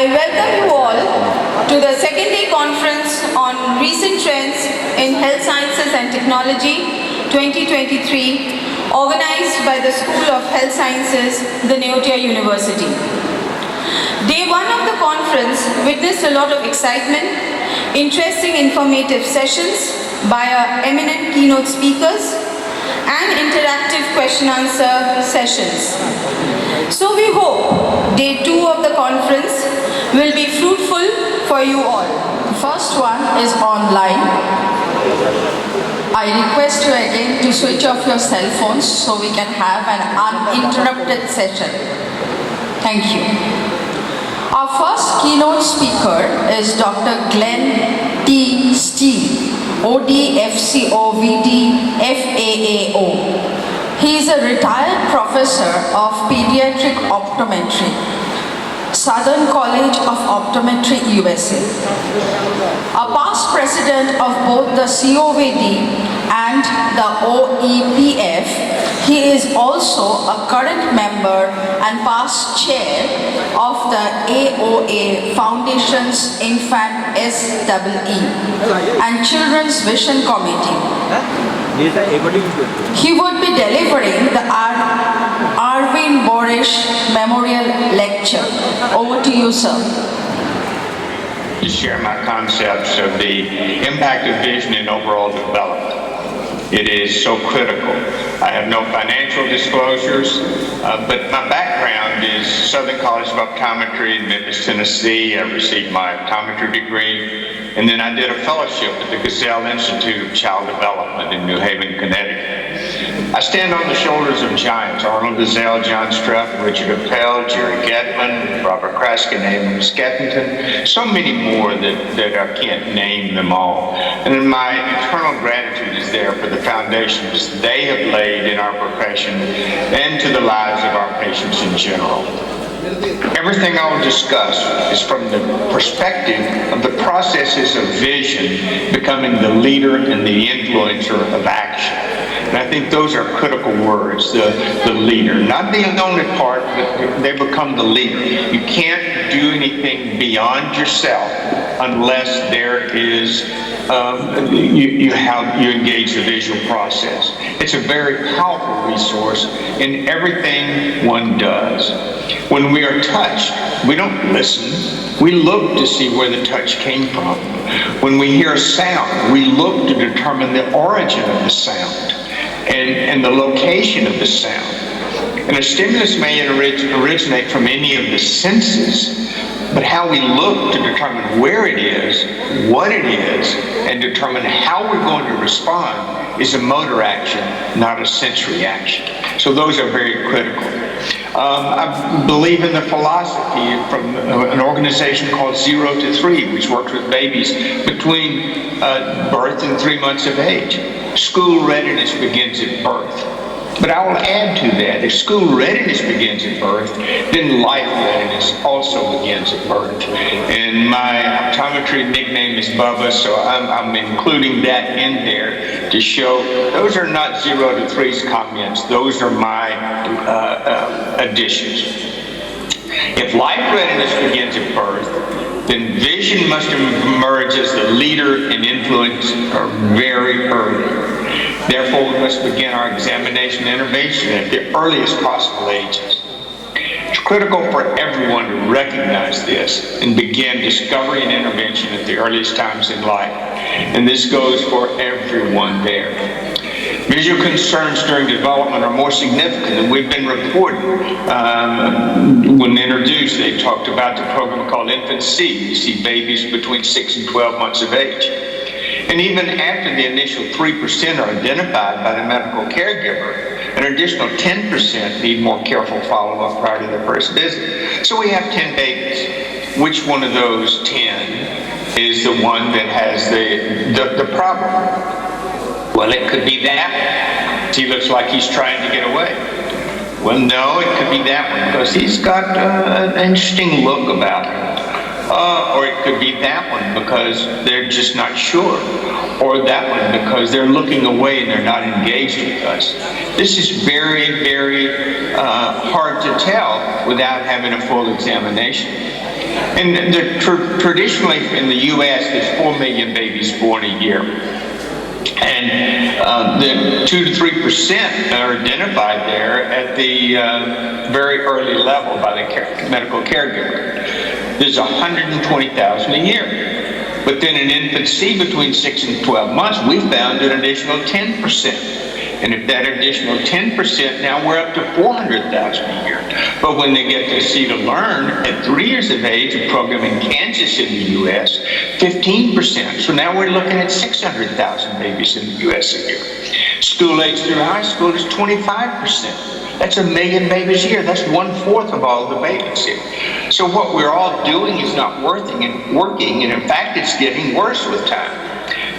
I welcome you all to the second day conference on recent trends in health sciences and technology 2023, organized by the School of Health Sciences, the Neotia University. Day one of the conference witnessed a lot of excitement, interesting informative sessions by our eminent keynote speakers, and interactive question-answer sessions. So we hope day two of the conference will be fruitful for you all. The first one is online. I request you again to switch off your cell phones so we can have an uninterrupted session. Thank you. Our first keynote speaker is Dr. Glenn T. Steele, ODFCOVD FAAO. He is a retired professor of pediatric optometry, Southern College of Optometry, USA. A past president of both the COVD and the OEPF, he is also a current member and past chair of the AOA Foundation's Infant SEE and Children's Vision Committee. He would be delivering the Arvind Borish Memorial Lecture. Over to you, sir. To share my concepts of the impact of vision in overall development. It is so critical. I have no financial disclosures, but my background is Southern College of Optometry in Memphis, Tennessee. I received my optometry degree, and then I did a fellowship at the Gazelle Institute of Child Development in New Haven, Connecticut. I stand on the shoulders of giants: Arnold Gazelle, John Strupp, Richard Appel, Jerry Getman, Robert Kraskin, Amos Skeffington, so many more that I can't name them all. And my eternal gratitude is there for the foundations they have laid in our profession and to the lives of our patients in general. Everything I will discuss is from the perspective of the processes of vision becoming the leader and the influencer of action. And I think those are critical words, the leader. Not the only part, but they become the leader. You can't do anything beyond yourself unless there is you engage the visual process. It's a very powerful resource in everything one does. When we are touched, we don't listen. We look to see where the touch came from. When we hear a sound, we look to determine the origin of the sound and the location of the sound. And a stimulus may originate from any of the senses, but how we look to determine where it is, what it is, and determine how we're going to respond is a motor action, not a sensory action. So those are very critical. I believe in the philosophy from an organization called 0 to 3, which works with babies between birth and 3 months of age. School readiness begins at birth. But I will add to that, if school readiness begins at birth, then life readiness also begins at birth. And my optometry nickname is Bubba, so I'm including that in there to show those are not 0 to 3's comments, those are my additions. If life readiness begins at birth, then vision must emerge as the leader and influence very early. Therefore, we must begin our examination and intervention at the earliest possible ages. It's critical for everyone to recognize this and begin discovery and intervention at the earliest times in life. And this goes for everyone there. Visual concerns during development are more significant than we've been reporting. When introduced, they talked about the program called Infant C. You see babies between 6 and 12 months of age. And even after the initial 3% are identified by the medical caregiver, an additional 10% need more careful follow-up prior to their first visit. So we have 10 babies. Which one of those 10 is the one that has the problem? Well, it could be that one. He looks like he's trying to get away. Well, no, it could be that one because he's got an interesting look about him. Or it could be that one because they're just not sure. Or that one because they're looking away and they're not engaged with us. This is very, very hard to tell without having a full examination. And traditionally in the U.S., there's 4 million babies born a year. And the 2 to 3% are identified there at the very early level by the medical caregiver. There's 120,000 a year. But then in infancy, between 6 and 12 months, we found an additional 10%. And if that additional 10%, now we're up to 400,000 a year. But when they get to see to learn at 3 years of age, a program in Kansas in the U.S., 15%. So now we're looking at 600,000 babies in the U.S. a year. School age through high school is 25%. That's 1 million babies a year. That's 1/4 of all the babies here. So what we're all doing is not working, and in fact, it's getting worse with time.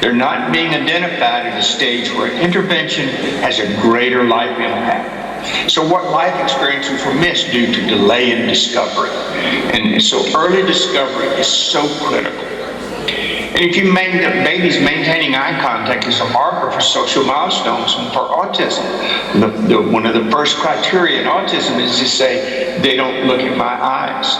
They're not being identified at a stage where intervention has a greater life impact. So what life experiences were missed due to delay in discovery. And so early discovery is so critical. And if you babies maintaining eye contact is a marker for social milestones and for autism. One of the first criteria in autism is to say, they don't look at my eyes.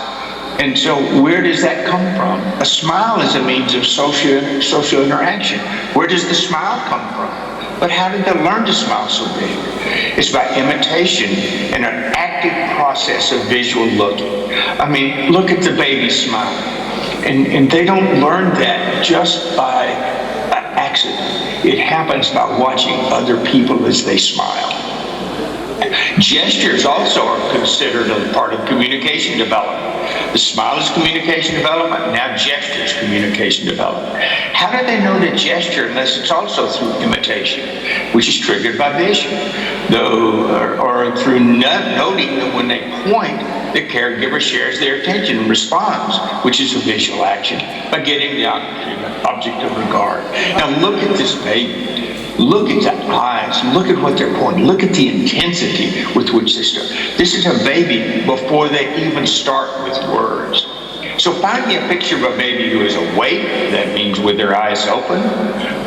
And so where does that come from? A smile is a means of social interaction. Where does the smile come from? But how did they learn to smile so big? It's by imitation and an active process of visual looking. I mean, look at the baby smile. And they don't learn that just by accident. It happens by watching other people as they smile. Gestures also are considered a part of communication development. The smile is communication development, now gesture is communication development. How do they know to gesture unless it's also through imitation, which is triggered by vision, or through noting that when they point, the caregiver shares their attention and responds, which is a visual action, by getting the object of regard. Now look at this baby. Look at the eyes. Look at what they're pointing. Look at the intensity with which they start. This is a baby before they even start with words. So find me a picture of a baby who is awake, that means with their eyes open,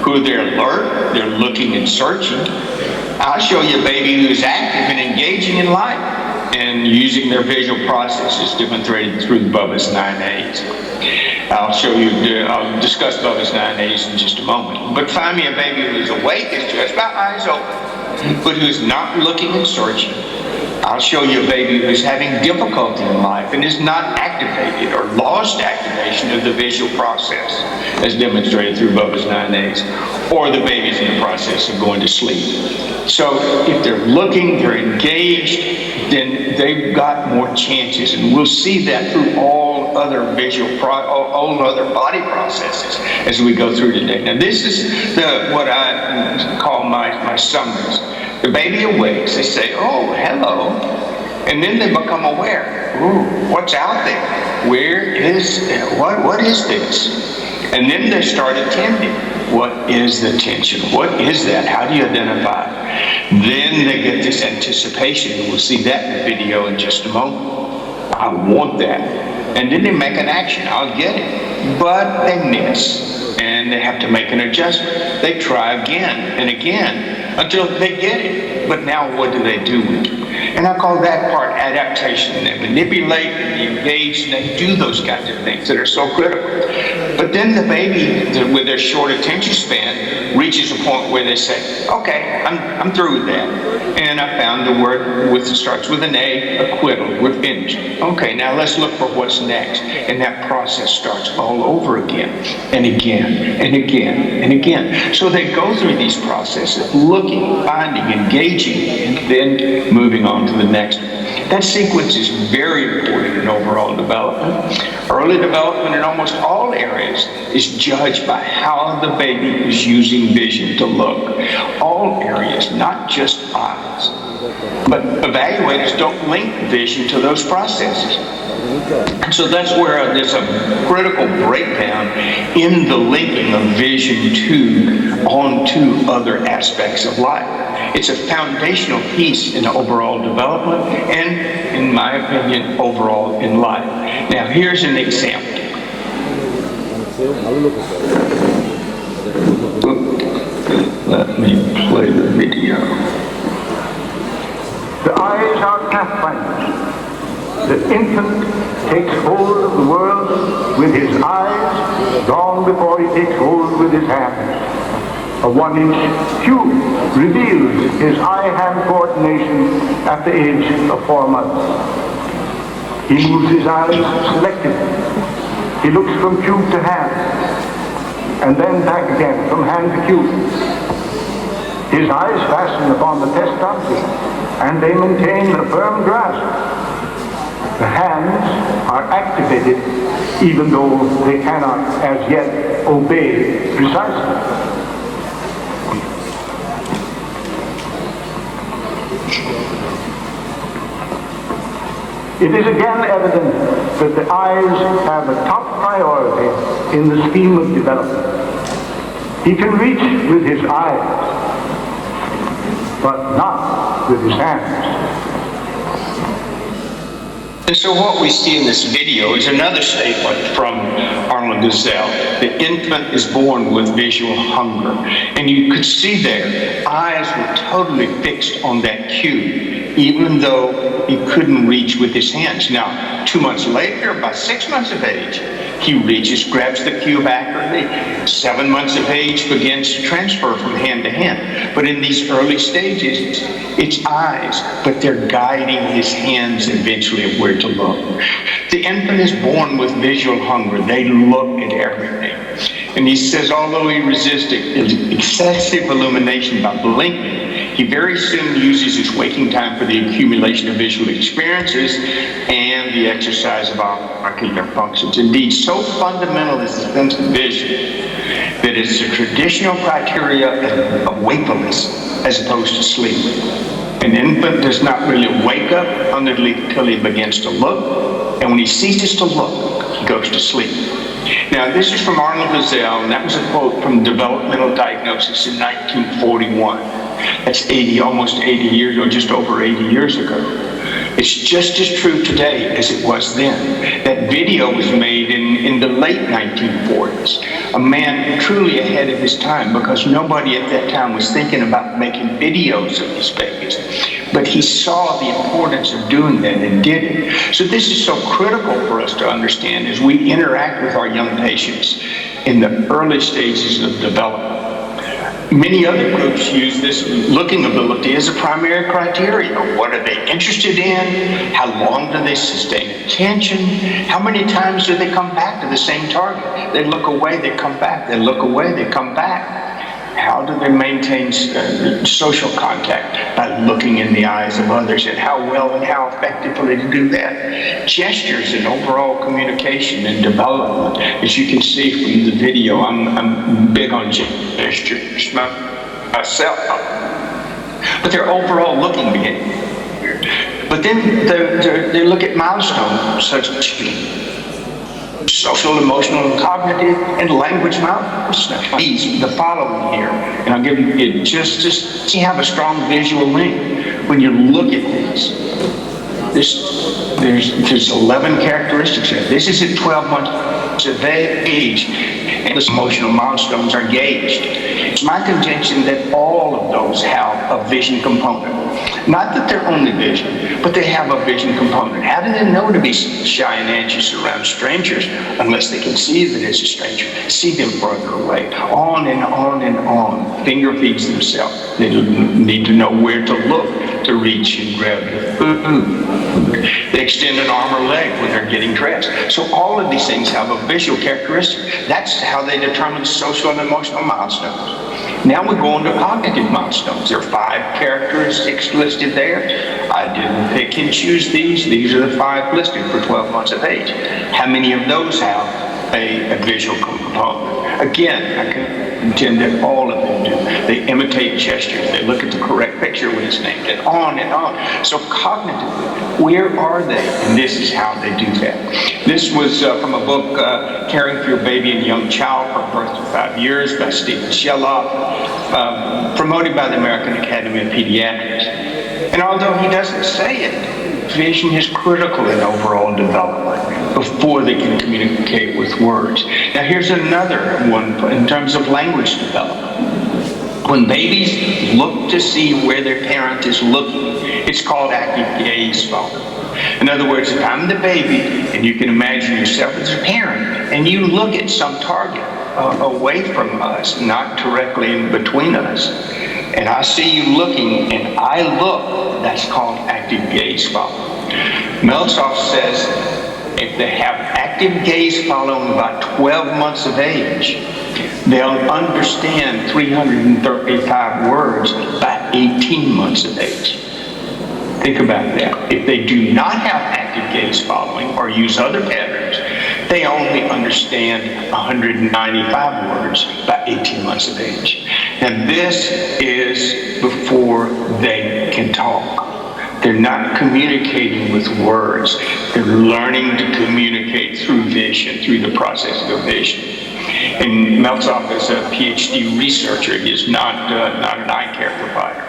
who they're alert, they're looking and searching. I'll show you a baby who's active and engaging in life and using their visual processes demonstrated through the Bubba's 9 A's. I'll discuss Bubba's 9 A's in just a moment. But find me a baby who's awake, is just about eyes open, but who's not looking and searching. I'll show you a baby who's having difficulty in life and is not activated or lost activation of the visual process, as demonstrated through Bubba's 9 A's, or the baby's in the process of going to sleep. So if they're looking, they're engaged, then they've got more chances, and we'll see that through all other all other body processes as we go through today. Now this is what I call my summaries. The baby awakes, they say, oh, hello, and then they become aware. Ooh, what's out there? Where is, what is this? And then they start attending. What is the tension? What is that? How do you identify? Then they get this anticipation, and we'll see that in the video in just a moment. I want that. And then they make an action. I'll get it. But they miss, and they have to make an adjustment. They try again and again until they get it. But now what do they do with it? And I call that part adaptation. They manipulate and they engage and they do those kinds of things that are so critical. But then the baby, with their short attention span, reaches a point where they say, okay, I'm through with that. And I found the word starts with an A, acquittal, we're finished. Okay, now let's look for what's next. And that process starts all over again, and again, and again, and again. So they go through these processes, looking, finding, engaging, and then moving on to the next one. That sequence is very important in overall development. Early development in almost all areas is judged by how the baby is using vision to look. All areas, not just eyes. But evaluators don't link vision to those processes. And so that's where there's a critical breakdown in the linking of vision onto other aspects of life. It's a foundational piece in overall development and, in my opinion, overall in life. Now, here's an example. Let me play the video. The eyes are pathfinders. The infant takes hold of the world with his eyes long before he takes hold with his hands. A 1-inch cube reveals his eye-hand coordination at the age of 4 months. He moves his eyes selectively. He looks from cube to hand, and then back again from hand to cube. His eyes fasten upon the test object, and they maintain a firm grasp. The hands are activated even though they cannot as yet obey precisely. It is again evident that the eyes have a top priority in the scheme of development. He can reach with his eyes, but not with his hands. And so what we see in this video is another statement from Arnold Gazelle. The infant is born with visual hunger. And you could see there, eyes were totally fixed on that cube, even though he couldn't reach with his hands. Now, 2 months later, by 6 months of age, he reaches, grabs the cube accurately. 7 months of age begins to transfer from hand to hand. But in these early stages, it's eyes, but they're guiding his hands eventually of where to look. The infant is born with visual hunger. They look at everything. And he says, although he resisted excessive illumination by blinking, he very soon uses his waking time for the accumulation of visual experiences and the exercise of ocular functions. Indeed, so fundamental is the sense of vision that it's the traditional criteria of wakefulness as opposed to sleep. An infant does not really wake up until he begins to look, and when he ceases to look, he goes to sleep. Now, this is from Arnold Gazelle, and that was a quote from Developmental Diagnosis in 1941. That's almost 80 years, or just over 80 years ago. It's just as true today as it was then. That video was made in the late 1940s. A man truly ahead of his time, because nobody at that time was thinking about making videos of these babies. But he saw the importance of doing that and did it. So this is so critical for us to understand as we interact with our young patients in the early stages of development. Many other groups use this looking ability as a primary criteria. What are they interested in? How long do they sustain attention? How many times do they come back to the same target? They look away, they come back. They look away, they come back. How do they maintain social contact? By looking in the eyes of others, and how well and how effectively to do that. Gestures and overall communication and development. As you can see from the video, I'm big on gestures myself. But their overall looking behavior. But then they look at milestones such as social, emotional, and cognitive, and language milestones. These, the following here, and I'll give you it just to have a strong visual link. When you look at this, there's 11 characteristics here. This is at 12 months of age, and the emotional milestones are gauged. It's my contention that all of those have a vision component. Not that they're only vision, but they have a vision component. How do they know to be shy and anxious around strangers unless they can see that it's a stranger, see them further away, on and on and on. Finger feeds themselves. They need to know where to look to reach and grab the food. They extend an arm or leg when they're getting dressed. So all of these things have a visual characteristic. That's how they determine social and emotional milestones. Now we go on to cognitive milestones. There are 5 characteristics listed there. I didn't pick and choose these. These are the 5 listed for 12 months of age. How many of those have a visual component? Again, I contend that all of them do. They imitate gestures. They look at the correct picture when it's named, and on and on. So cognitively, where are they? And this is how they do that. This was from a book, Caring for Your Baby and Young Child from Birth to 5 Years by Stephen Shelloff, promoted by the American Academy of Pediatrics. And although he doesn't say it, vision is critical in overall development before they can communicate with words. Now here's another one in terms of language development. When babies look to see where their parent is looking, it's called active gaze. In other words, if I'm the baby and you can imagine yourself as a parent and you look at some target away from us, not directly in between us, and I see you looking and I look, that's called active gaze following. Meltzoff says if they have active gaze following about 12 months of age, they'll understand 335 words by 18 months of age. Think about that. If they do not have active gaze following or use other patterns, they only understand 195 words by 18 months of age. And this is before they can talk. They're not communicating with words. They're learning to communicate through vision, through the process of vision. And Meltzoff is a PhD researcher. He is not an eye care provider.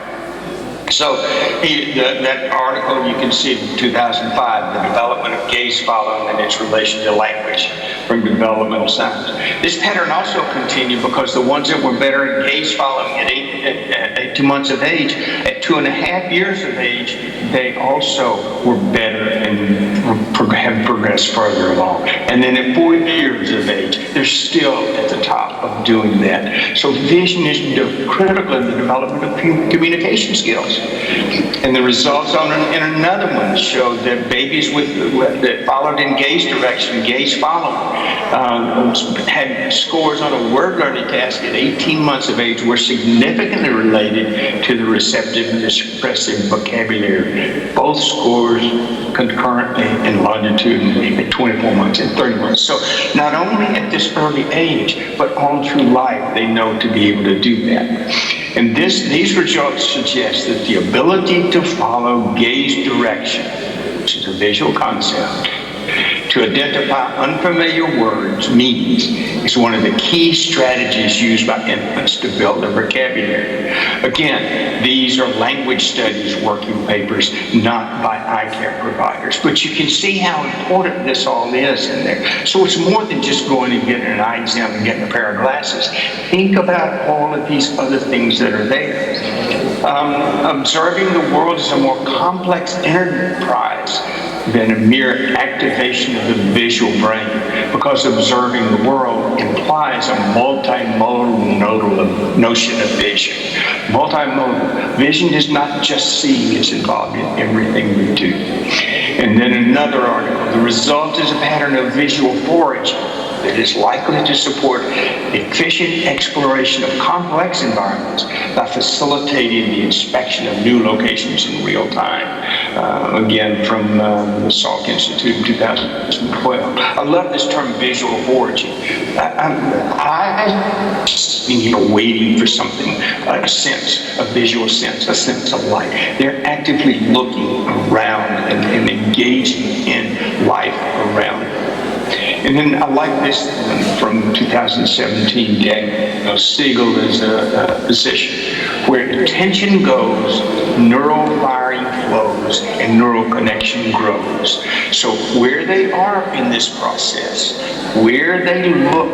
So that article you can see in 2005, the development of gaze following and its relation to language from developmental science. This pattern also continued because the ones that were better at gaze following at 2 months of age, at 2.5 years of age, they also were better and have progressed further along. And then at 4 years of age, they're still at the top of doing that. So vision is critical in the development of communication skills. And the results in another one showed that babies that followed in gaze direction, gaze following, had scores on a word learning task at 18 months of age were significantly related to the receptive and expressive vocabulary. Both scores concurrently and longitudinally at 24 months and 30 months. So not only at this early age, but all through life, they know to be able to do that. And these results suggest that the ability to follow gaze direction, which is a visual concept, to identify unfamiliar words, meanings, is one of the key strategies used by infants to build their vocabulary. Again, these are language studies working papers, not by eye care providers. But you can see how important this all is in there. So it's more than just going and getting an eye exam and getting a pair of glasses. Think about all of these other things that are there. Observing the world is a more complex enterprise than a mere activation of the visual brain, because observing the world implies a multimodal notion of vision. Multimodal. Vision is not just seeing, it's involved in everything we do. And then another article, the result is a pattern of visual foraging that is likely to support efficient exploration of complex environments by facilitating the inspection of new locations in real time. Again, from the Salk Institute in 2012. I love this term visual foraging. I'm sitting here waiting for something, a sense, a visual sense, a sense of light. They're actively looking around and engaging in life around them. And then I like this one from 2017, Daniel Siegel is a physician. Where attention goes, neural firing flows and neural connection grows. So where they are in this process, where they look,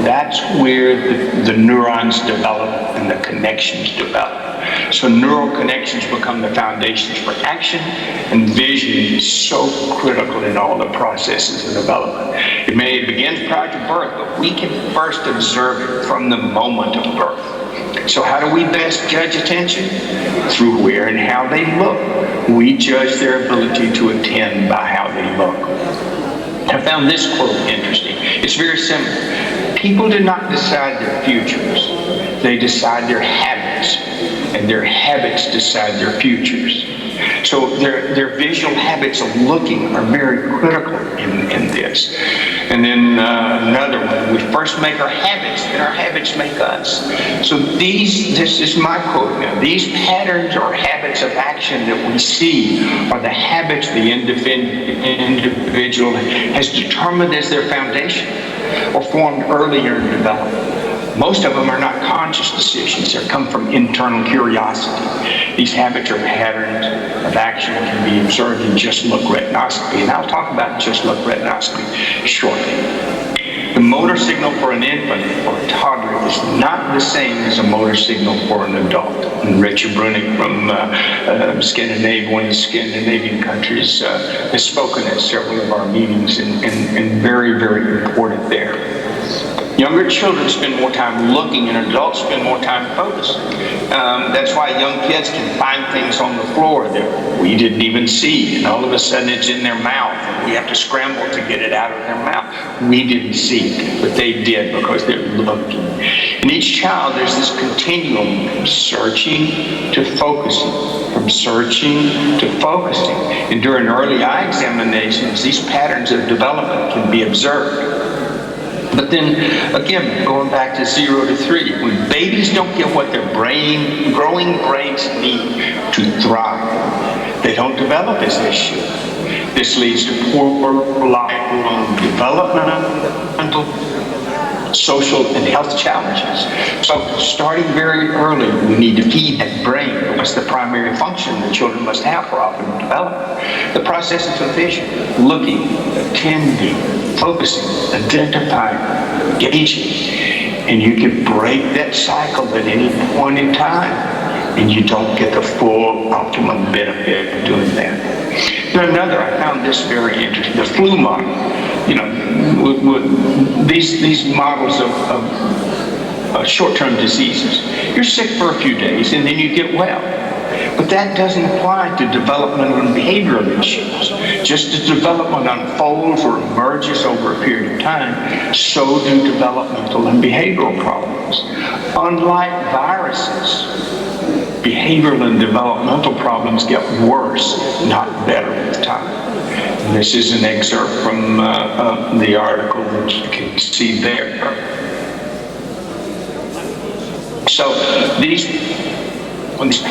that's where the neurons develop and the connections develop. So neural connections become the foundations for action, and vision is so critical in all the processes of development. It may begin prior to birth, but we can first observe it from the moment of birth. So how do we best judge attention? Through where and how they look. We judge their ability to attend by how they look. I found this quote interesting. It's very simple. People do not decide their futures. They decide their habits, and their habits decide their futures. So their visual habits of looking are very critical in this. And then another one, we first make our habits, then our habits make us. So this is my quote now, these patterns or habits of action that we see are the habits the individual has determined as their foundation or formed earlier in development. Most of them are not conscious decisions. They come from internal curiosity. These habits or patterns of action can be observed in just look retinoscopy. And I'll talk about just look retinoscopy shortly. The motor signal for an infant or a toddler is not the same as a motor signal for an adult. And Richard Bruning from Scandinavia, one of the Scandinavian countries, has spoken at several of our meetings and very, very important there. Younger children spend more time looking and adults spend more time focusing. That's why young kids can find things on the floor that we didn't even see, and all of a sudden it's in their mouth. We have to scramble to get it out of their mouth. We didn't see it, but they did because they're looking. In each child, there's this continuum from searching to focusing, from searching to focusing. And during early eye examinations, these patterns of development can be observed. But then, again, going back to 0 to 3, when babies don't get what their growing brains need to thrive, they don't develop as they should. This leads to poor lifelong developmental, social, and health challenges. So starting very early, we need to feed that brain. What's the primary function that children must have for optimal development? The processes of vision, looking, attending, focusing, identifying, engaging. And you can break that cycle at any point in time, and you don't get the full optimum benefit of doing that. And another, I found this very interesting, the flu model. You know, these models of short-term diseases. You're sick for a few days and then you get well. But that doesn't apply to developmental and behavioral issues. Just as development unfolds or emerges over a period of time, so do developmental and behavioral problems. Unlike viruses, behavioral and developmental problems get worse, not better with time. And this is an excerpt from the article that you can see there. So when these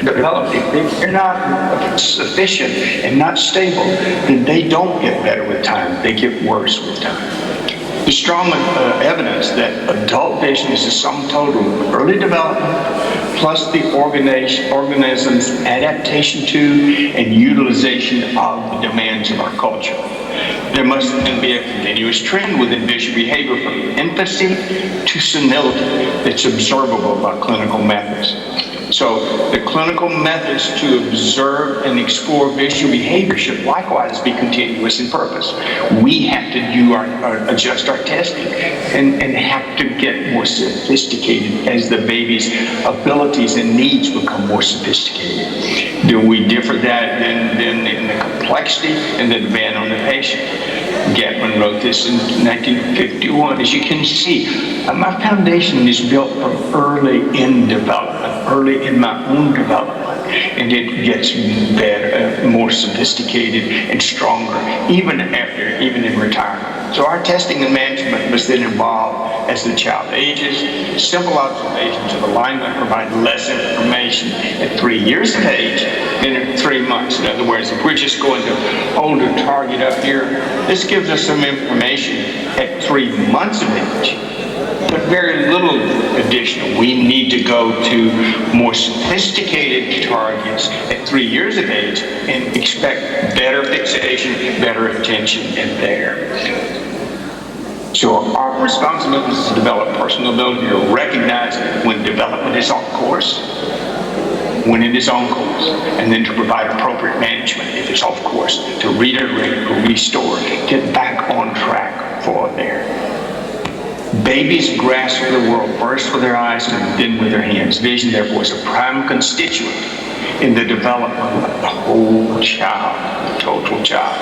develop, if they're not sufficient and not stable, then they don't get better with time. They get worse with time. There's strong evidence that adult vision is a sum total of early development plus the organism's adaptation to and utilization of the demands of our culture. There must then be a continuous trend within visual behavior from infancy to senility that's observable by clinical methods. So the clinical methods to observe and explore visual behavior should likewise be continuous in purpose. We have to adjust our testing and have to get more sophisticated as the baby's abilities and needs become more sophisticated. Do we differ that in the complexity and the demand on the patient? Gatman wrote this in 1951. As you can see, my foundation is built from early in development, early in my own development, and it gets better, more sophisticated and stronger, even in retirement. So our testing and management must then evolve as the child ages. Simple observations of alignment provide less information at 3 years of age than at 3 months. In other words, if we're just going to hold a target up here, this gives us some information at 3 months of age, but very little additional. We need to go to more sophisticated targets at 3 years of age and expect better fixation, better attention, and there. So our responsibility is to develop personal ability to recognize when development is off course, when it is on course, and then to provide appropriate management if it's off course, to redirect, restore, get back on track for there. Babies grasp the world first with their eyes and then with their hands. Vision, therefore, is a prime constituent in the development of the whole child, the total child.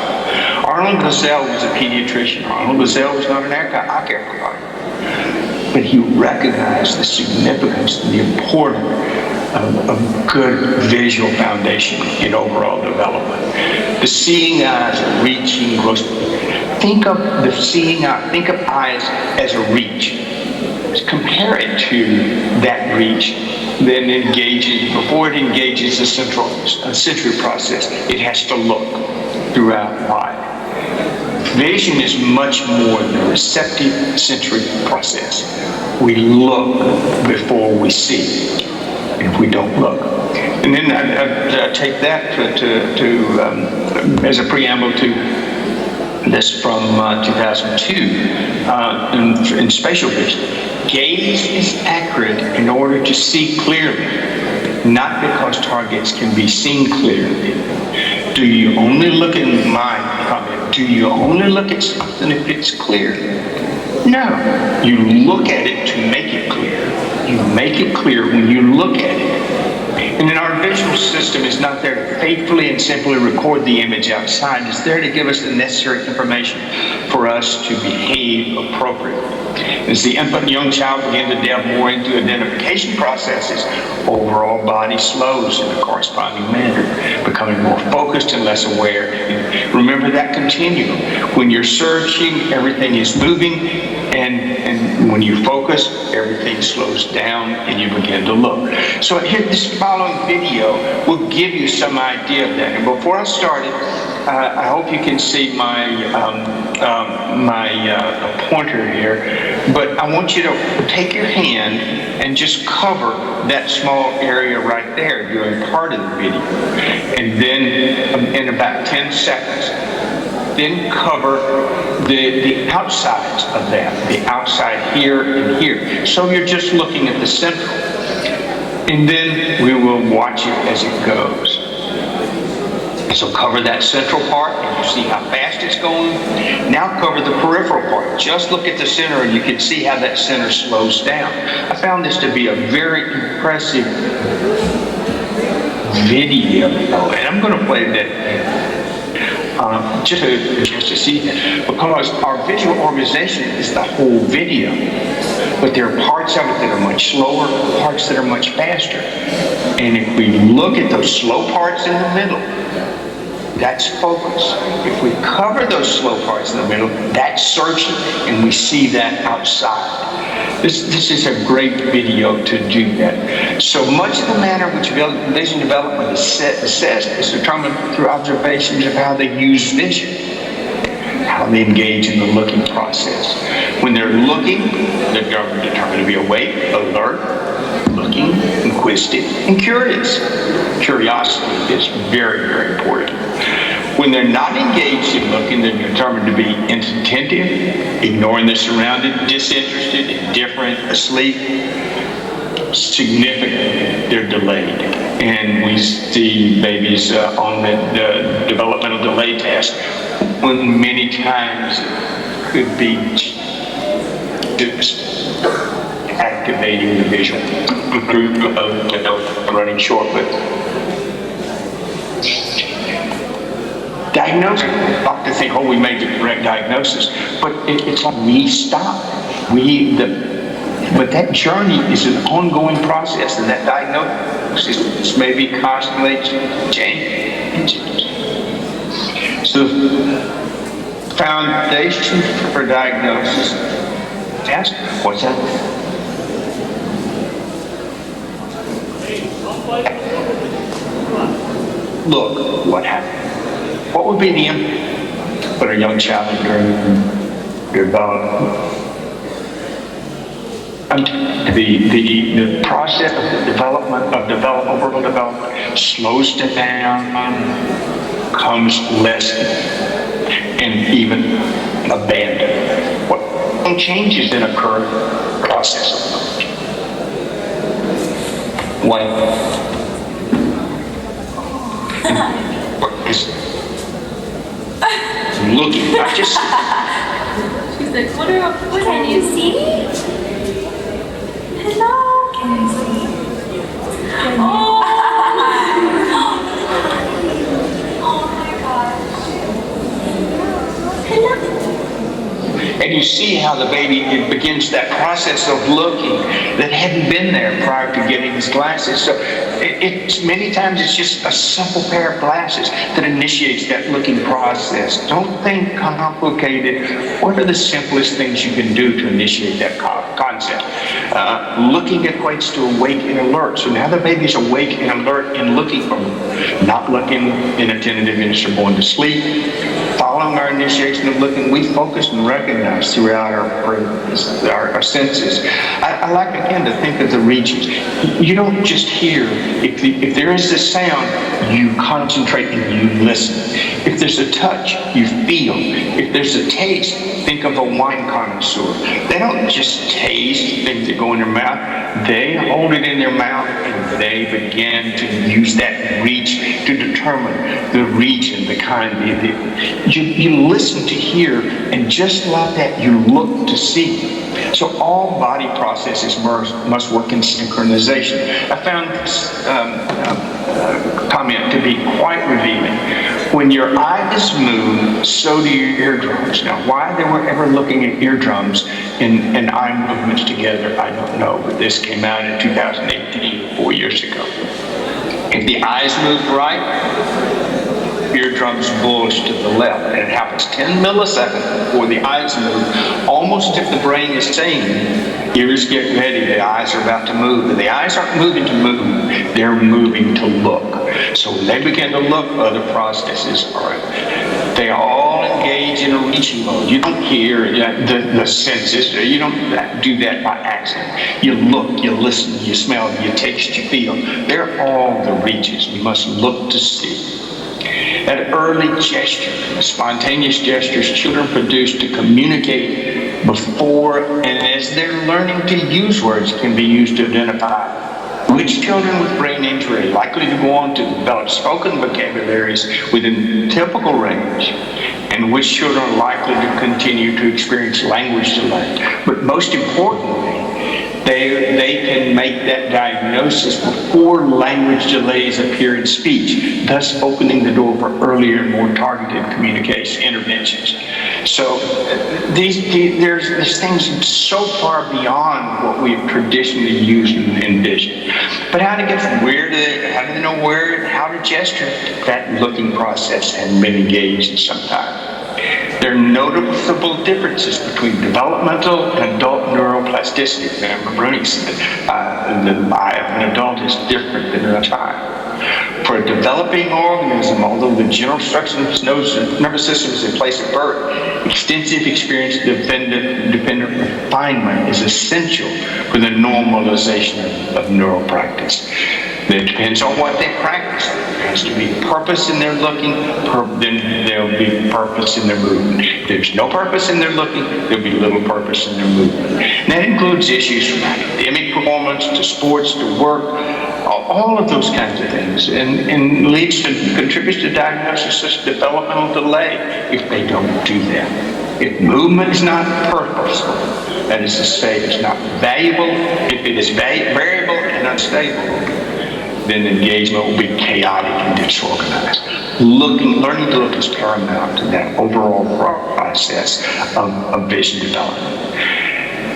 Arnold Gazelle was a pediatrician. Arnold Gazelle was not an eye care provider, but he recognized the significance and the importance of good visual foundation in overall development. The seeing eyes are reaching gross. Think of the seeing eye, think of eyes as a reach. Compare it to that reach, then engaging, before it engages the sensory process, it has to look throughout life. Vision is much more than the receptive sensory process. We look before we see, if we don't look. And then I take that as a preamble to This from 2002 in spatial vision. Gaze is accurate in order to see clearly, not because targets can be seen clearly. Do you only look at my comment? Do you only look at something if it's clear? No. You look at it to make it clear. You make it clear when you look at it. And then our visual system is not there to faithfully and simply record the image outside. It's there to give us the necessary information for us to behave appropriately. As the infant young child begins to delve more into identification processes, overall body slows in a corresponding manner, becoming more focused and less aware. And remember that continuum. When you're searching, everything is moving, and when you focus, everything slows down and you begin to look. So here, this following video will give you some idea of that. And before I start it, I hope you can see my pointer here, but I want you to take your hand and just cover that small area right there during part of the video. And then in about 10 seconds, then cover the outsides of that, the outside here and here. So you're just looking at the central. And then we will watch it as it goes. So cover that central part, and you see how fast it's going. Now cover the peripheral part. Just look at the center, and you can see how that center slows down. I found this to be a very impressive video, and I'm going to play that just to see that, because our visual organization is the whole video. But there are parts of it that are much slower, parts that are much faster. And if we look at those slow parts in the middle, that's focus. If we cover those slow parts in the middle, that's searching, and we see that outside. This is a great video to do that. So much of the manner in which vision development is assessed is determined through observations of how they use vision, how they engage in the looking process. When they're looking, they're determined to be awake, alert, looking, inquisitive, and curious. Curiosity is very, very important. When they're not engaged in looking, they're determined to be inattentive, ignoring the surrounding, disinterested, indifferent, asleep. Significantly, they're delayed. And we see babies on the developmental delay test, when many times it could be just activating the visual group of running short, but diagnosis. Doctors think, oh, we made the correct diagnosis, but it's like we stop. But that journey is an ongoing process, and that diagnosis may be constantly changing. So, foundation for diagnosis. Ask, what's that? Look, what happened? What would be the impact for a young child during their development? The process of the development of overall development slows down, comes less, and even abandoned. What changes then occur in the process of knowledge? What is looking, not just. She's like, what can you see? Hello, can you see? Oh, oh my gosh. Hello. And you see how the baby begins that process of looking that hadn't been there prior to getting his glasses. So it's many times it's just a simple pair of glasses that initiates that looking process. Don't think complicated. What are the simplest things you can do to initiate that concept? Looking equates to awake and alert. So now the baby's awake and alert and looking from not looking inattentive and going to sleep. Following our appreciation of looking, we focus and recognize throughout our senses. I like, again, to think of the regions. You don't just hear. If there is a sound, you concentrate and you listen. If there's a touch, you feel. If there's a taste, think of a wine connoisseur. They don't just taste things that go in their mouth. They hold it in their mouth and they begin to use that reach to determine the region, the kind. You listen to hear, and just like that, you look to see. So all body processes must work in synchronization. I found this comment to be quite revealing. When your eyes move, so do your eardrums. Now, why they were ever looking at eardrums and eye movements together, I don't know, but this came out in 2018, 4 years ago. If the eyes move right, eardrums bulge to the left, and it happens 10 milliseconds before the eyes move, almost if the brain is saying, ears get ready, the eyes are about to move. And the eyes aren't moving to move, they're moving to look. So when they begin to look, other processes are, they all engage in a reaching mode. You don't hear the senses, you don't do that by accident. You look, you listen, you smell, you taste, you feel. They're all the reaches. You must look to see. That early gesture, the spontaneous gestures children produce to communicate before and as they're learning to use words can be used to identify which children with brain injury are likely to go on to develop spoken vocabularies within typical range, and which children are likely to continue to experience language delay. But most importantly, they can make that diagnosis before language delays appear in speech, thus opening the door for earlier and more targeted communication interventions. So there's things so far beyond what we've traditionally used and envisioned. But how to get from how do they know where, how to gesture? That looking process hadn't been engaged in some time. There are noticeable differences between developmental and adult neuroplasticity. Remember, Bruni said the eye of an adult is different than a child. For a developing organism, although the general structure of the nervous system is in place at birth, extensive experience dependent refinement is essential for the normalization of neural practice. It depends on what they practice. There has to be purpose in their looking, then there'll be purpose in their movement. If there's no purpose in their looking, there'll be little purpose in their movement. And that includes issues from academic performance to sports to work, all of those kinds of things, and contributes to diagnosis of developmental delay if they don't do that. If movement is not purposeful, that is to say, it's not valuable, if it is variable and unstable, then engagement will be chaotic and disorganized. Learning to look is paramount to that overall process of vision development.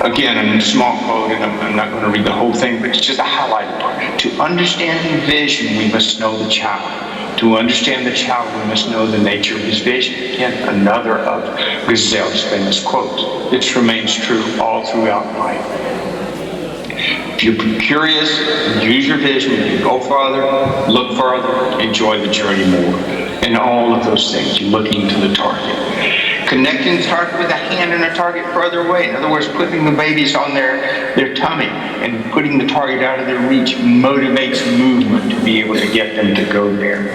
Again, in a small quote, and I'm not going to read the whole thing, but it's just a highlighted part. To understand vision, we must know the child. To understand the child, we must know the nature of his vision. Again, another of Gazelle's famous quotes. This remains true all throughout life. If you're curious, use your vision, you go farther, look farther, enjoy the journey more. And all of those things, you're looking to the target. Connecting the target with a hand and a target further away. In other words, putting the babies on their tummy and putting the target out of their reach motivates movement to be able to get them to go there.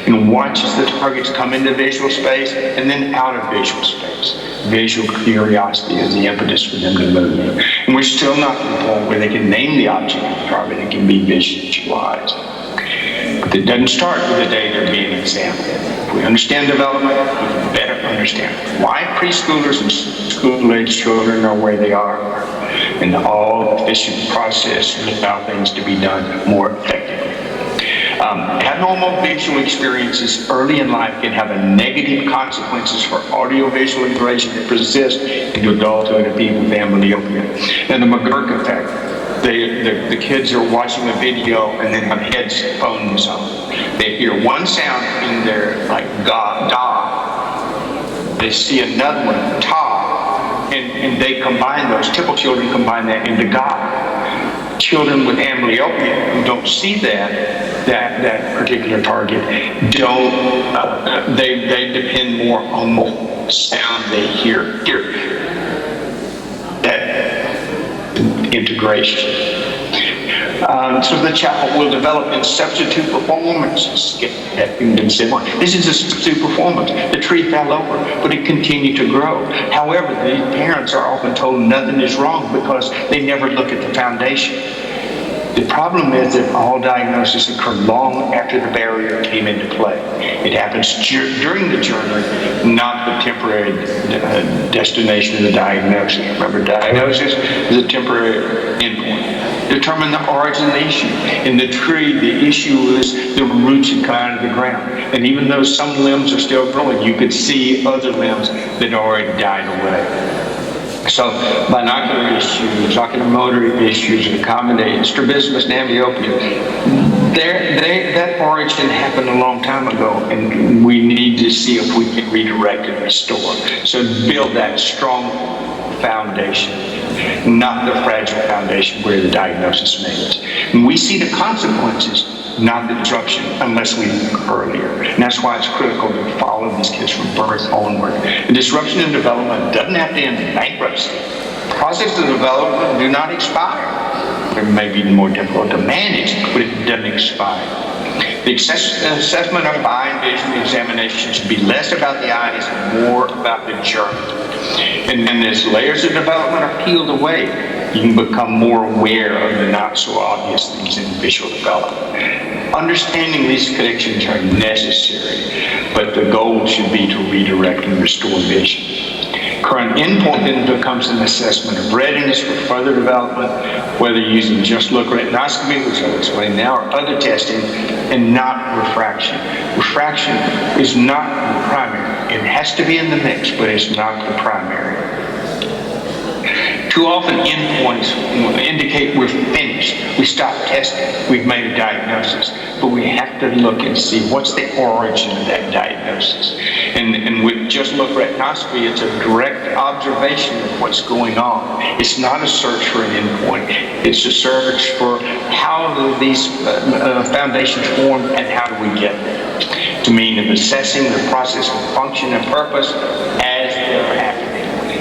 And watch as the targets come into visual space and then out of visual space. Visual curiosity is the impetus for them to move. And we're still not at the point where they can name the object of the target and can be visualized. But it doesn't start with the day they're being examined. If we understand development, we can better understand why preschoolers and school-age children are where they are, and all efficient process to allow things to be done more effectively. Abnormal visual experiences early in life can have a negative consequences for audiovisual integration that persists into adulthood and people with amblyopia. And the McGurk effect. The kids are watching a video and then have headphones on. They hear one sound in their, like, da. They see another one, ta, and they combine those. Typical children combine that into ga. Children with amblyopia who don't see that particular target don't. They depend more on sound they hear. That integration. So the child will develop in substitute performances. This is a substitute performance. The tree fell over, but it continued to grow. However, the parents are often told nothing is wrong because they never look at the foundation. The problem is that all diagnoses occur long after the barrier came into play. It happens during the journey, not the temporary destination of the diagnosis. Remember, diagnosis is a temporary endpoint. Determine the origin of the issue. In the tree, the issue is the roots that come out of the ground. And even though some limbs are still growing, you could see other limbs that already died away. So binocular issues, oculomotor issues, accommodating strabismus and amblyopia, that origin happened a long time ago, and we need to see if we can redirect and restore. So build that strong foundation, not the fragile foundation where the diagnosis made it. And we see the consequences, not the disruption, unless we look earlier. And that's why it's critical to follow these kids from birth onward. The disruption in development doesn't have to end in bankruptcy. Processes of development do not expire. It may be more difficult to manage, but it doesn't expire. The assessment of eye and vision examination should be less about the eyes and more about the journey. And then as layers of development are peeled away, you can become more aware of the not so obvious things in visual development. Understanding these connections are necessary, but the goal should be to redirect and restore vision. Current endpoint then becomes an assessment of readiness for further development, whether using just look retinoscopy, which I'll explain now, or other testing, and not refraction. Refraction is not the primary. It has to be in the mix, but it's not the primary. Too often endpoints indicate we're finished. We stopped testing. We've made a diagnosis. But we have to look and see what's the origin of that diagnosis. And with just look retinoscopy, it's a direct observation of what's going on. It's not a search for an endpoint. It's a search for how do these foundations form and how do we get there. To mean of assessing the process of function and purpose as they're happening.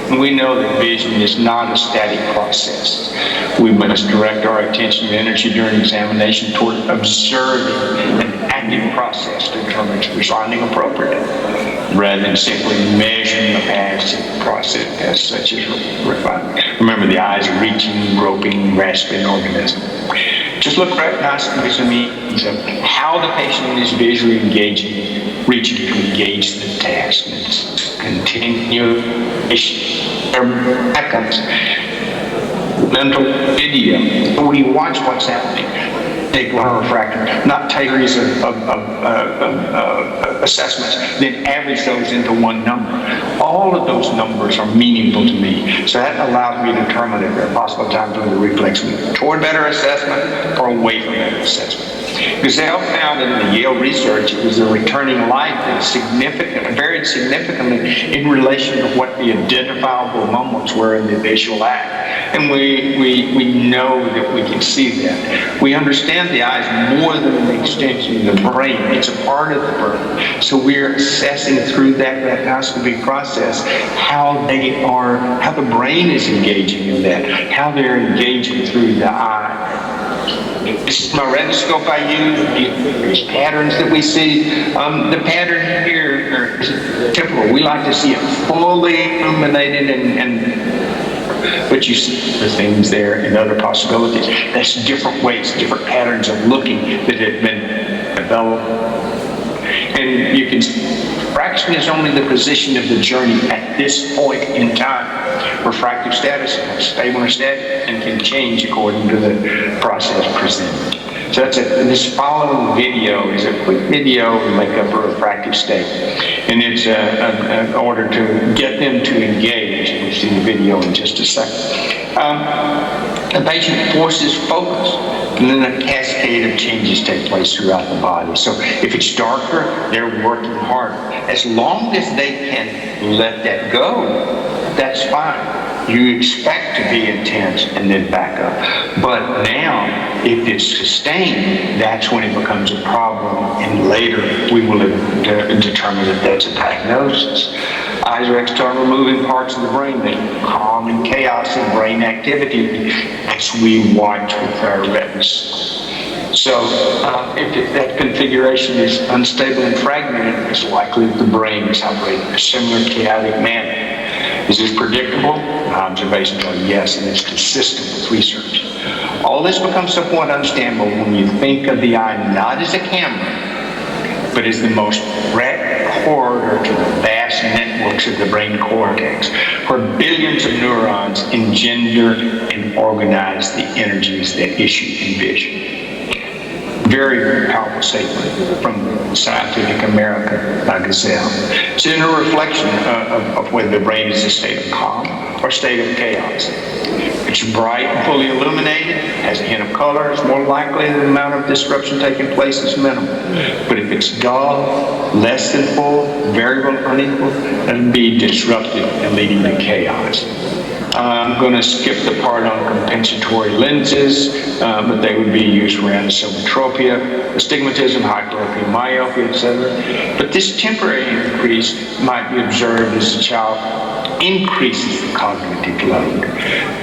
And we know that vision is not a static process. We must direct our attention and energy during examination toward observing an active process to determine it's responding appropriately, rather than simply measuring the passive process such as refinement. Remember, the eyes are reaching, groping, grasping organism. Just look retinoscopy as a means of how the patient is visually engaging, reaching to engage the task. It's continuation. Seconds. Mental video. We watch what's happening. Take one refractor, not series of assessments, then average those into one number. All of those numbers are meaningful to me. So that allows me to determine if there are possible times when the reflex moves toward better assessment or away from better assessment. Gazelle found in the Yale research it was the returning light that varied significantly in relation to what the identifiable moments were in the visual act. And we know that we can see that. We understand the eye is more than an extension of the brain. It's a part of the brain. So we're assessing through that retinoscopy process how the brain is engaging in that, how they're engaging through the eye. This is my retinoscope I use. There's patterns that we see. The pattern here is typical. We like to see it fully illuminated but you see the things there and other possibilities. That's different ways, different patterns of looking that have been developed. And you can see refraction is only the position of the journey at this point in time. Refractive status is stable or static and can change according to the process presented. So this following video is a quick video to make up a refractive state. And it's in order to get them to engage. We'll see the video in just a second. The patient forces focus, and then a cascade of changes take place throughout the body. So if it's darker, they're working harder. As long as they can let that go, that's fine. You expect to be intense and then back up. But now, if it's sustained, that's when it becomes a problem, and later we will determine that that's a diagnosis. Eyes are external moving parts of the brain that calm and chaos in brain activity as we watch with our retinas. So if that configuration is unstable and fragmented, it's likely that the brain is operating in a similar chaotic manner. Is this predictable? My observations are yes, and it's consistent with research. All this becomes somewhat understandable when you think of the eye not as a camera, but as the most direct corridor to the vast networks of the brain cortex, where billions of neurons engender and organize the energies that issue in vision. Very, very powerful statement from Scientific American by Gazelle. It's in a reflection of whether the brain is a state of calm or a state of chaos. It's bright and fully illuminated, has a hint of color, it's more likely that the amount of disruption taking place is minimal. But if it's dull, less than full, variable, unequal, it'll be disruptive and leading to chaos. I'm going to skip the part on compensatory lenses, but they would be used for anisotropia, astigmatism, hyperopia, myopia, etc. But this temporary increase might be observed as the child increases the cognitive load.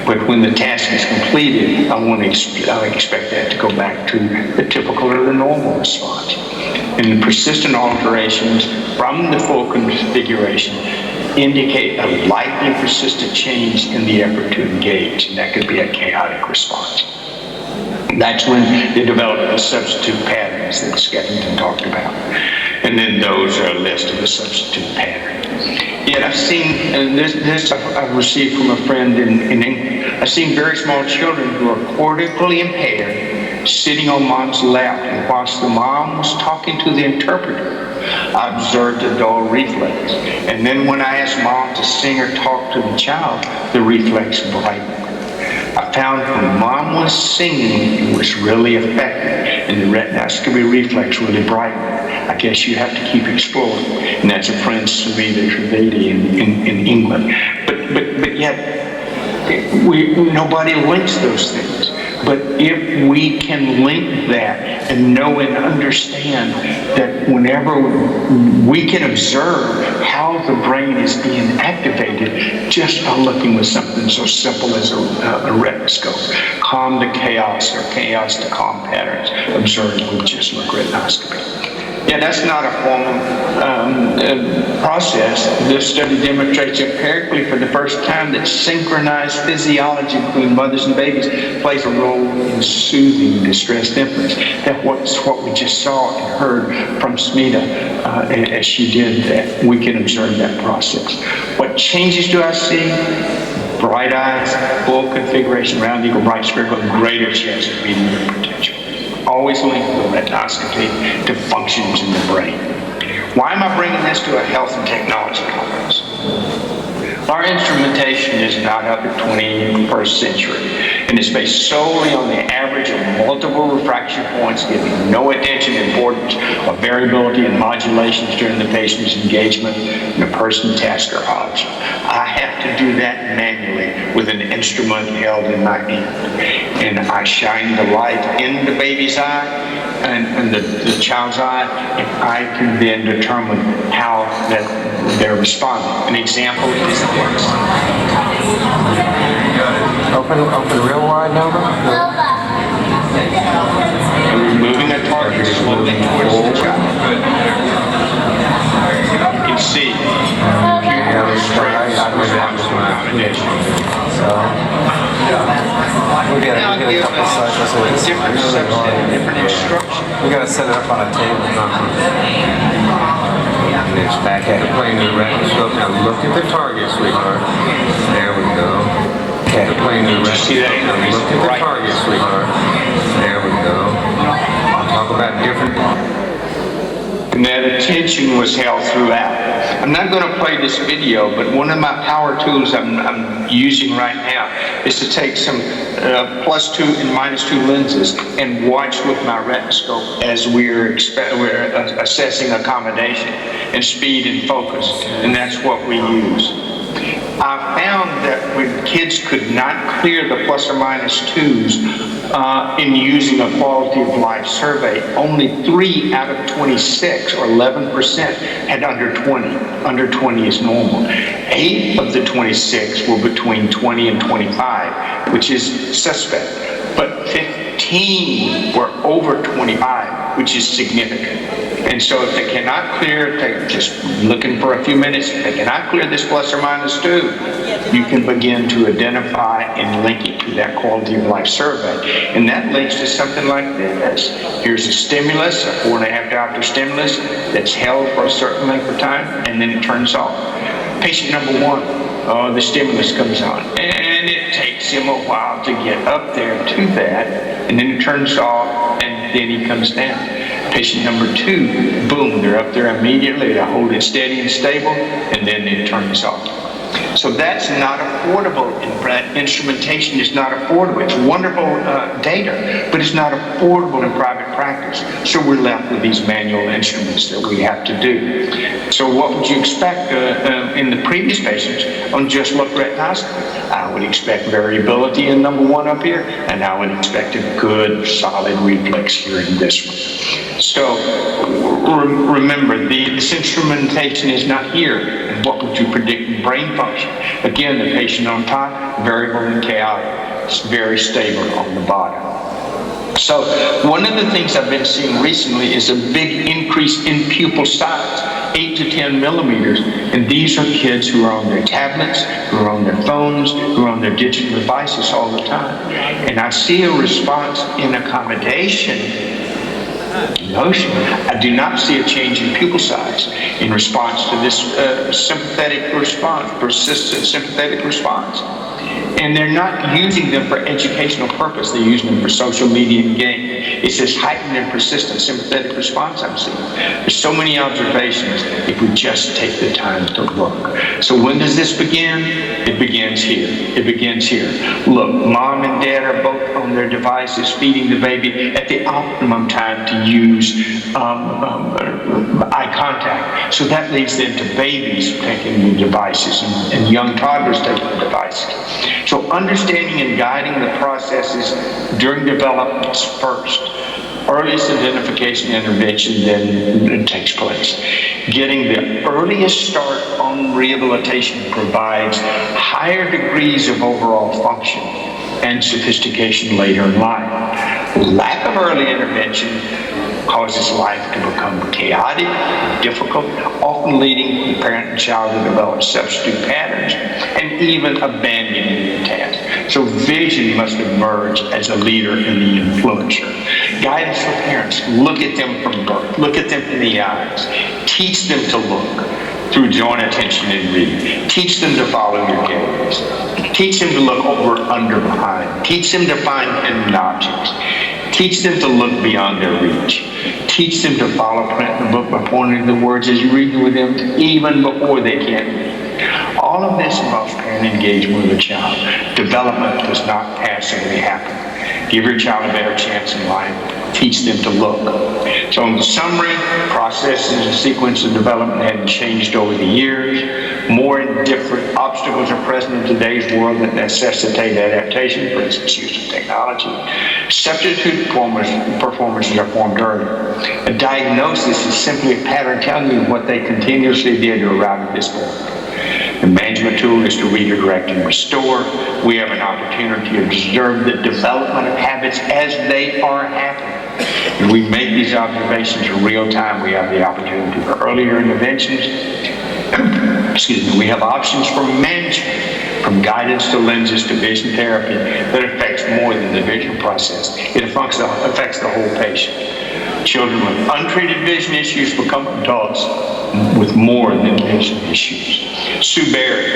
But when the task is completed, I expect that to go back to the typical or the normal response. And the persistent alterations from the full configuration indicate a likely persistent change in the effort to engage, and that could be a chaotic response. That's when they develop the substitute patterns that Skeffington talked about. And then those are a list of the substitute patterns. Yet I've seen, and this I've received from a friend in England, I've seen very small children who are cortically impaired sitting on mom's lap, and whilst the mom was talking to the interpreter, I observed a dull reflex. And then when I asked mom to sing or talk to the child, the reflex brightened. I found when mom was singing, it was really effective, and the retinoscopy reflex really brightened. I guess you have to keep exploring. And that's a friend, Savita Trivedi in England. But yet, nobody links those things. But if we can link that and know and understand that whenever we can observe how the brain is being activated just by looking with something so simple as a retinoscope, calm to chaos or chaos to calm patterns observed with just look retinoscopy. Yeah, that's not a formal process. This study demonstrates empirically for the first time that synchronized physiology between mothers and babies plays a role in soothing distressed infants. That's what we just saw and heard from Smita as she did that. We can observe that process. What changes do I see? Bright eyes, full configuration, round eagle, bright spherical, greater chance of meeting your potential. Always linked with retinoscopy to functions in the brain. Why am I bringing this to a health and technology conference? Our instrumentation is not of the 21st century, and is based solely on the average of multiple refraction points, giving no attention to importance of variability and modulations during the patient's engagement in a person, task, or object. I have to do that manually with an instrument held in my hand. And I shine the light in the baby's eye and the child's eye, and I can then determine how that they're responding. An example is this. Open real wide, Nova. Moving a target slowly towards the child. You can see pupils straight response to accommodation. We get a couple cycles of this. Different subset, different instructions. We gotta set it up on a table. And it's back at the plane of the retinoscope. Now look at the target, sweetheart. There we go. Okay. The plane of the retinoscope. Now look at the target, sweetheart. There we go. Talk about different. And that attention was held throughout. I'm not going to play this video, but one of my power tools I'm using right now is to take some +2 and -2 lenses and watch with my retinoscope as we're assessing accommodation and speed and focus, and that's what we use. I found that when kids could not clear the +or -2s In using a quality of life survey, only 3 out of 26, or 11%, had under 20. Under 20 is normal. 8 of the 26 were between 20 and 25, which is suspect. But 15 were over 25, which is significant. And so if they cannot clear, they're just looking for a few minutes, if they cannot clear this plus or minus 2, you can begin to identify and link it to that quality of life survey. And that links to something like this. Here's a stimulus, a 4.5 diopter stimulus that's held for a certain length of time, and then it turns off. Patient number 1, the stimulus comes on, and it takes him a while to get up there to that, and then it turns off, and then he comes down. Patient number 2, boom, they're up there immediately, they hold it steady and stable, and then it turns off. So that's not affordable. Instrumentation is not affordable. It's wonderful data, but it's not affordable in private practice. So we're left with these manual instruments that we have to do. So what would you expect in the previous patients on just look retinoscopy? I would expect variability in number 1 up here, and I would expect a good, solid reflex here in this one. So remember, this instrumentation is not here. And what would you predict in brain function? Again, the patient on top, variable and chaotic. It's very stable on the bottom. So one of the things I've been seeing recently is a big increase in pupil size, 8 to 10 millimeters. And these are kids who are on their tablets, who are on their phones, who are on their digital devices all the time. And I see a response in accommodation notion. I do not see a change in pupil size in response to this sympathetic response, persistent sympathetic response. And they're not using them for educational purpose. They're using them for social media and game. It's this heightened and persistent sympathetic response I'm seeing. There's so many observations if we just take the time to look. So when does this begin? It begins here. It begins here. Look, mom and dad are both on their devices feeding the baby at the optimum time to use eye contact. So that leads then to babies taking the devices and young toddlers taking the devices. So understanding and guiding the processes during development first. Earliest identification intervention then takes place. Getting the earliest start on rehabilitation provides higher degrees of overall function and sophistication later in life. Lack of early intervention causes life to become chaotic, difficult, often leading the parent and child to develop substitute patterns and even abandoning the task. So vision must emerge as a leader and the influencer. Guidance for parents, look at them from birth, look at them in the eyes, teach them to look through joint attention and reading. Teach them to follow your gaze. Teach them to look over, under, behind. Teach them to find hidden objects. Teach them to look beyond their reach. Teach them to follow print in the book by pointing to the words as you read with them, even before they can read. All of this involves parent engagement with the child. Development does not passively happen. Give your child a better chance in life. Teach them to look. So in summary, processes and sequence of development hadn't changed over the years. More and different obstacles are present in today's world that necessitate adaptation, for instance, use of technology. Substitute performances are formed early. A diagnosis is simply a pattern telling you what they continuously did to arrive at this point. The management tool is to redirect and restore. We have an opportunity to observe the development of habits as they are happening. And we make these observations in real time. We have the opportunity for earlier interventions. We have options for management, from guidance to lenses to vision therapy that affects more than the vision process. It affects the whole patient. Children with untreated vision issues become adults with more than vision issues. Sue Barry,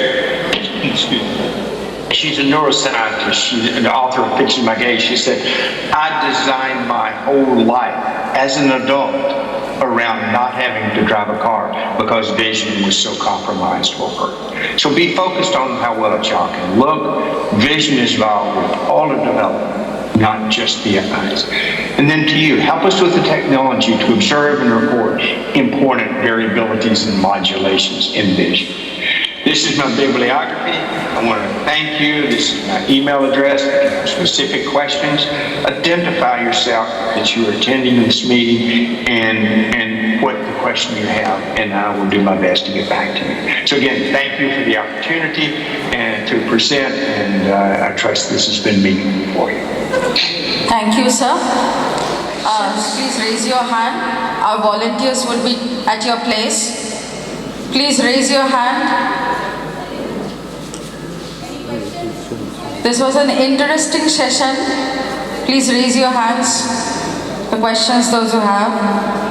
she's a neuroscientist. She's an author of Fixing My Gaze. She said, I designed my whole life as an adult around not having to drive a car because vision was so compromised for her. So be focused on how well a child can look. Vision is involved with all of development, not just the eyes. And then to you, help us with the technology to observe and report important variabilities and modulations in vision. This This is my bibliography. I want to thank you. This is my email address. If you have specific questions, identify yourself that you are attending this meeting and what the question you have, and I will do my best to get back to you. So again, thank you for the opportunity and to present, and I trust this has been meaningful for you. Thank you, sir. Please raise your hand. Our volunteers will be at your place. Please raise your hand. This was an interesting session. Please raise your hands. The questions those who have.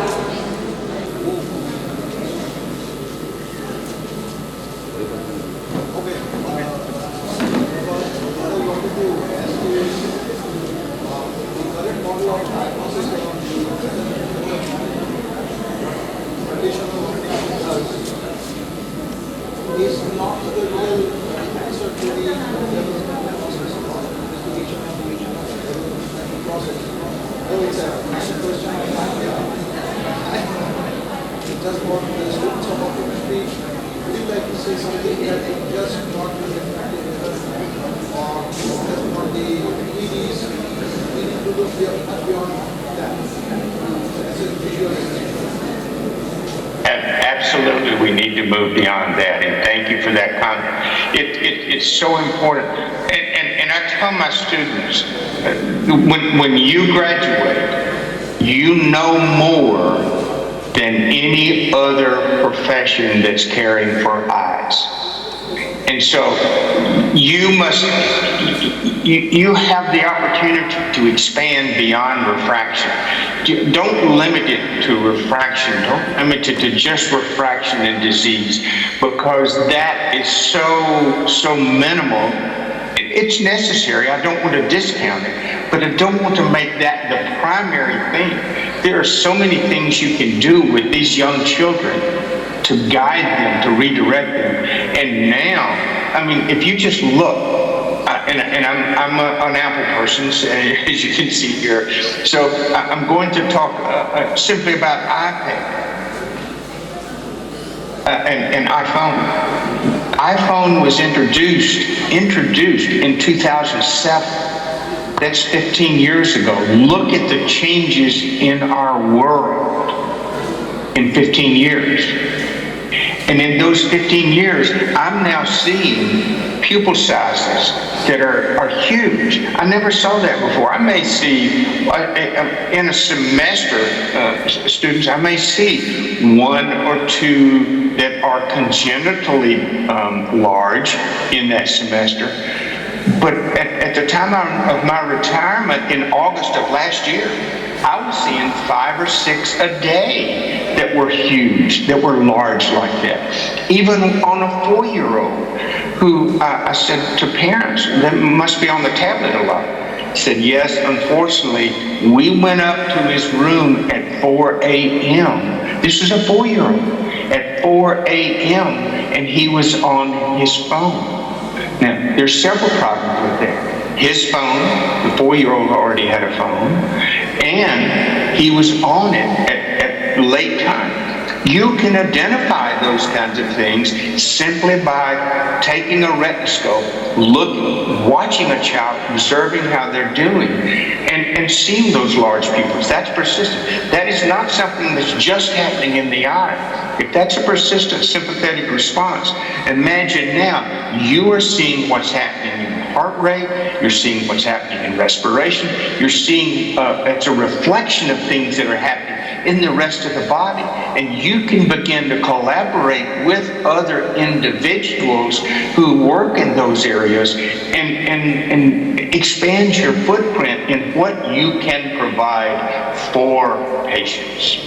Is not the real answer to the development process or investigation of the development process. Though it's a question of time, just for the students of optometry, would you like to say something that just not the refractive error or just not the PDs, we need to look beyond that as a visual assessment? Absolutely, we need to move beyond that, and thank you for that comment. It's so important, and I tell my students, when you graduate, you know more than any other profession that's caring for eyes. And so you have the opportunity to expand beyond refraction. Don't limit it to refraction. Don't limit it to just refraction and disease, because that is so minimal. It's necessary. I don't want to discount it, but I don't want to make that the primary thing. There are so many things you can do with these young children to guide them, to redirect them. And now, I mean, if you just look, and I'm an Apple person, as you can see here, so I'm going to talk simply about iPad and iPhone. iPhone was introduced in 2007. That's 15 years ago. Look at the changes in our world in 15 years. And in those 15 years, I'm now seeing pupil sizes that are huge. I never saw that before. I may see, in a semester, students, I may see one or two that are congenitally large in that semester. But at the time of my retirement in August of last year, I was seeing 5 or 6 a day that were huge, that were large like that. Even on a 4-year-old who I said to parents, that must be on the tablet a lot. I said, yes, unfortunately, we went up to his room at 4 a.m. This is a 4-year-old. At 4 a.m. and he was on his phone. Now, there's several problems with that. His phone, the 4-year-old already had a phone, and he was on it at late time. You can identify those kinds of things simply by taking a retinoscope, watching a child, observing how they're doing, and seeing those large pupils. That's persistent. That is not something that's just happening in the eye. If that's a persistent sympathetic response, imagine now you are seeing what's happening in heart rate, you're seeing what's happening in respiration, you're seeing it's a reflection of things that are happening in the rest of the body, and you can begin to collaborate with other individuals who work in those areas and expand your footprint in what you can provide for patients.